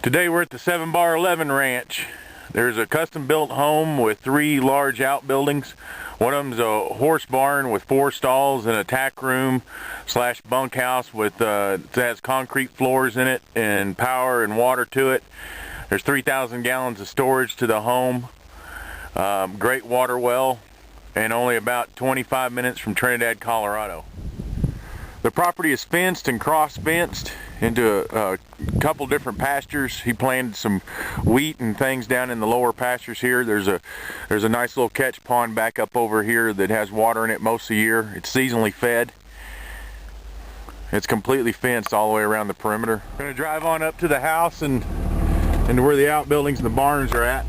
Today we're at the 7x11 ranch. There's a custom built home with 3 large outbuildings. One of them's a horse barn with 4 stalls and a tack room slash bunkhouse with it has concrete floors in it and power and water to it. There's 3,000 gallons of storage to the home. Great water well, and only about 25 minutes from Trinidad, Colorado. The property is fenced and cross-fenced into a couple different pastures. He planted some wheat and things down in the lower pastures here. There's a nice little catch pond back up over here that has water in it most of the year. It's seasonally fed. It's completely fenced all the way around the perimeter. We're going to drive on up to the house and to where the outbuildings and the barns are at.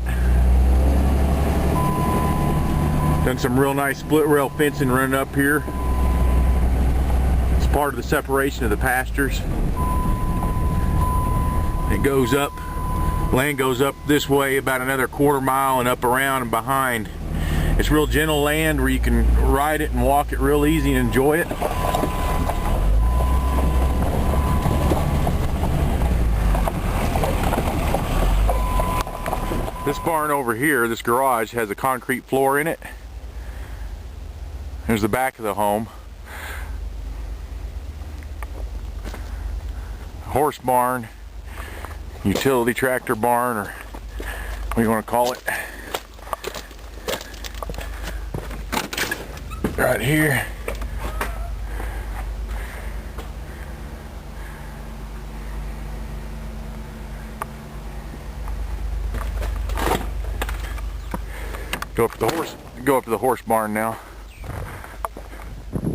Done some real nice split rail fencing running up here. It's part of the separation of the pastures. It goes up, land goes up this way about another quarter mile and up around and behind. It's real gentle land where you can ride it and walk it real easy and enjoy it. This barn over here, this garage, has a concrete floor in it. There's the back of the home. Horse barn, utility tractor barn, or what do you want to call it. Right here. Go up to the horse barn now.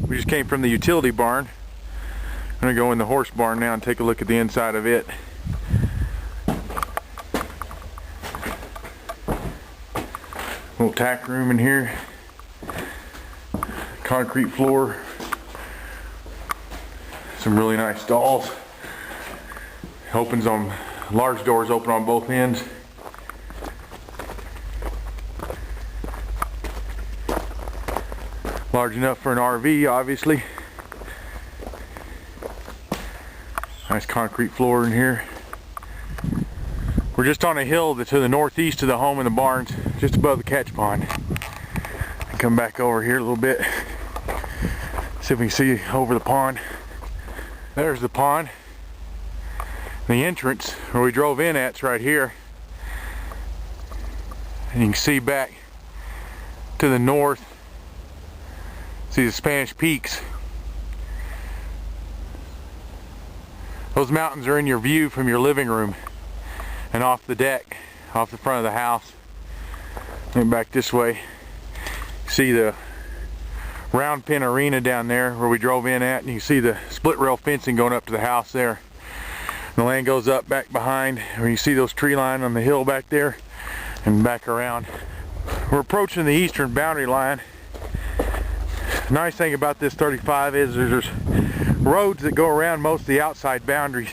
We just came from the utility barn. I'm going to go in the horse barn now and take a look at the inside of it. Little tack room in here. Concrete floor. Some really nice stalls. Opens on, large doors open on both ends. Large enough for an RV, obviously. Nice concrete floor in here. We're just on a hill that's to the northeast of the home and the barns, just above the catch pond. Come back over here a little bit, see if we can see over the pond. There's the pond. The entrance where we drove in at's right here. And you can see back to the north. See the Spanish Peaks. Those mountains are in your view from your living room and off the deck, off the front of the house. And back this way, see the round pen arena down there where we drove in at, and you see the split rail fencing going up to the house there. And the land goes up back behind where you see those tree line on the hill back there and back around. We're approaching the eastern boundary line. The nice thing about this 35 is there's roads that go around most of the outside boundaries.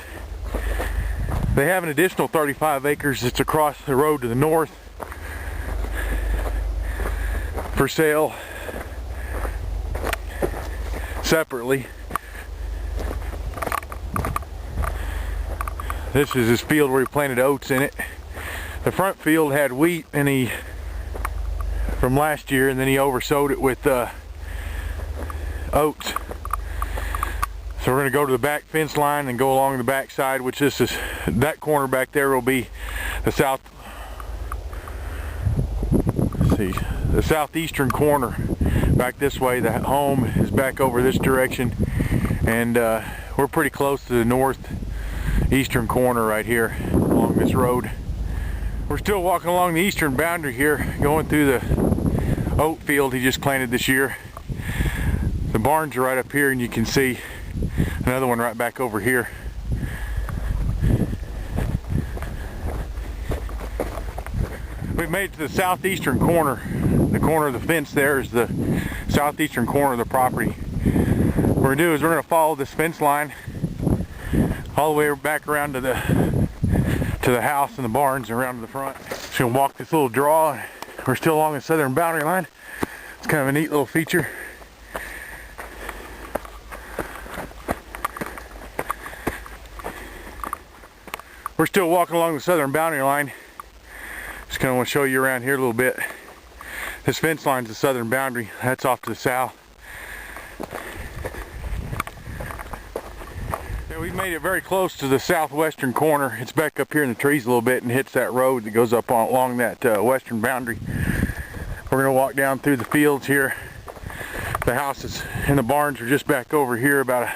They have an additional 35 acres that's across the road to the north for sale separately. This is his field where he planted oats in it. The front field had wheat from last year, and then he oversowed it with oats. So we're going to go to the back fence line and go along the back side, which this is, that corner back there will be the the southeastern corner. Back this way, the home is back over this direction, and we're pretty close to the northeastern corner right here along this road. We're still walking along the eastern boundary here, going through the oat field he just planted this year. The barns are right up here, and you can see another one right back over here. We've made it to the southeastern corner. The corner of the fence there is the southeastern corner of the property. What we're going to do is we're going to follow this fence line all the way back around to the house and the barns and around to the front. Just going to walk this little draw. We're still along the southern boundary line. It's kind of a neat little feature. We're still walking along the southern boundary line. Just kind of want to show you around here a little bit. This fence line's the southern boundary. That's off to the south. Yeah, we've made it very close to the southwestern corner. It's back up here in the trees a little bit and hits that road that goes up along that western boundary. We're going to walk down through the fields here. The houses and the barns are just back over here about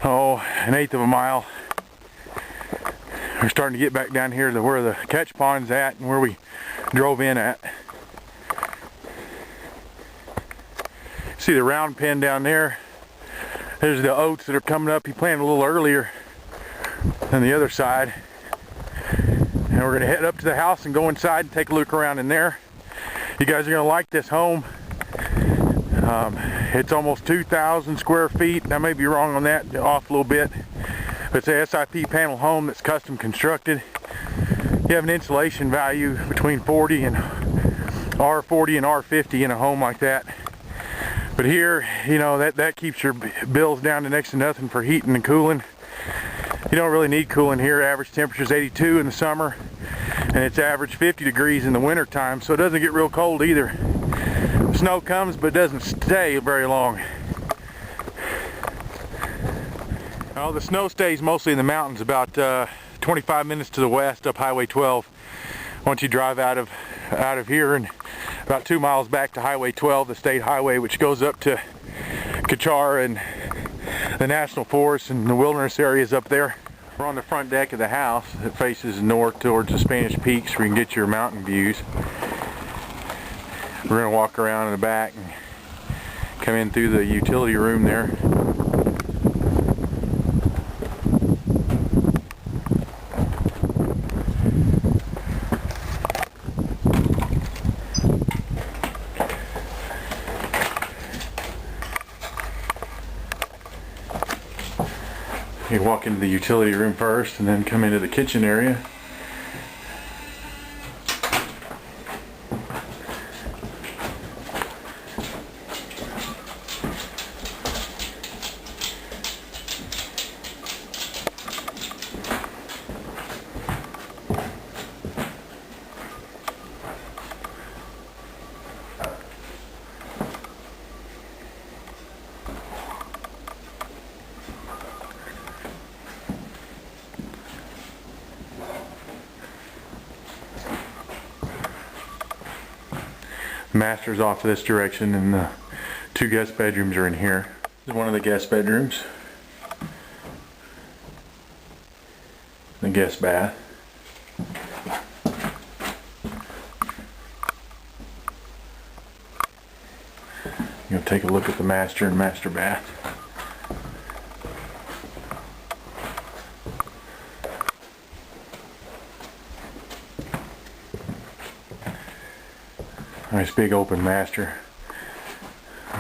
an eighth of a mile. We're starting to get back down here to where the catch pond's at and where we drove in at. See the round pen down there? There's the oats that are coming up. He planted a little earlier than the other side. And we're going to head up to the house and go inside and take a look around in there. You guys are going to like this home. It's almost 2,000 square feet. I may be wrong on that, off a little bit. But it's a SIP panel home that's custom constructed. You have an insulation value between 40 and R40 and R50 in a home like that. But here, you know, that keeps your bills down to next to nothing for heating and cooling. You don't really need cooling here. Average temperature is 82 in the summer, and it's average 50 degrees in the winter time, so it doesn't get real cold either. Snow comes, but it doesn't stay very long. Oh, the snow stays mostly in the mountains, about 25 minutes to the west up Highway 12. Once you drive out of here and about 2 miles back to Highway 12, the state highway, which goes up to Kachar and the National Forest and the wilderness areas up there. We're on the front deck of the house that faces north towards the Spanish Peaks where you can get your mountain views. We're going to walk around in the back and come in through the utility room there. You walk into the utility room first and then come into the kitchen area. Master's off this direction, and the 2 guest bedrooms are in here. This is one of the guest bedrooms. The guest bath. You'll take a look at the master and master bath. Nice big open master.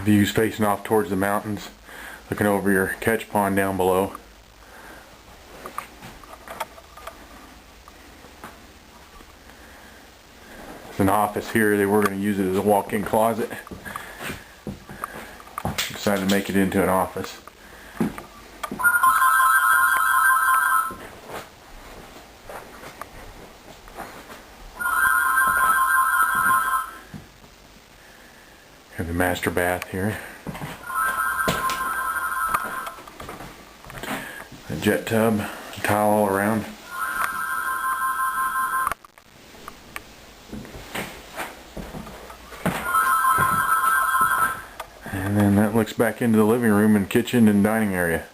Views facing off towards the mountains, looking over your catch pond down below. There's an office here. They were going to use it as a walk-in closet. Decided to make it into an office. Have the master bath here. A jet tub, a towel all around. And then that looks back into the living room and kitchen and dining area.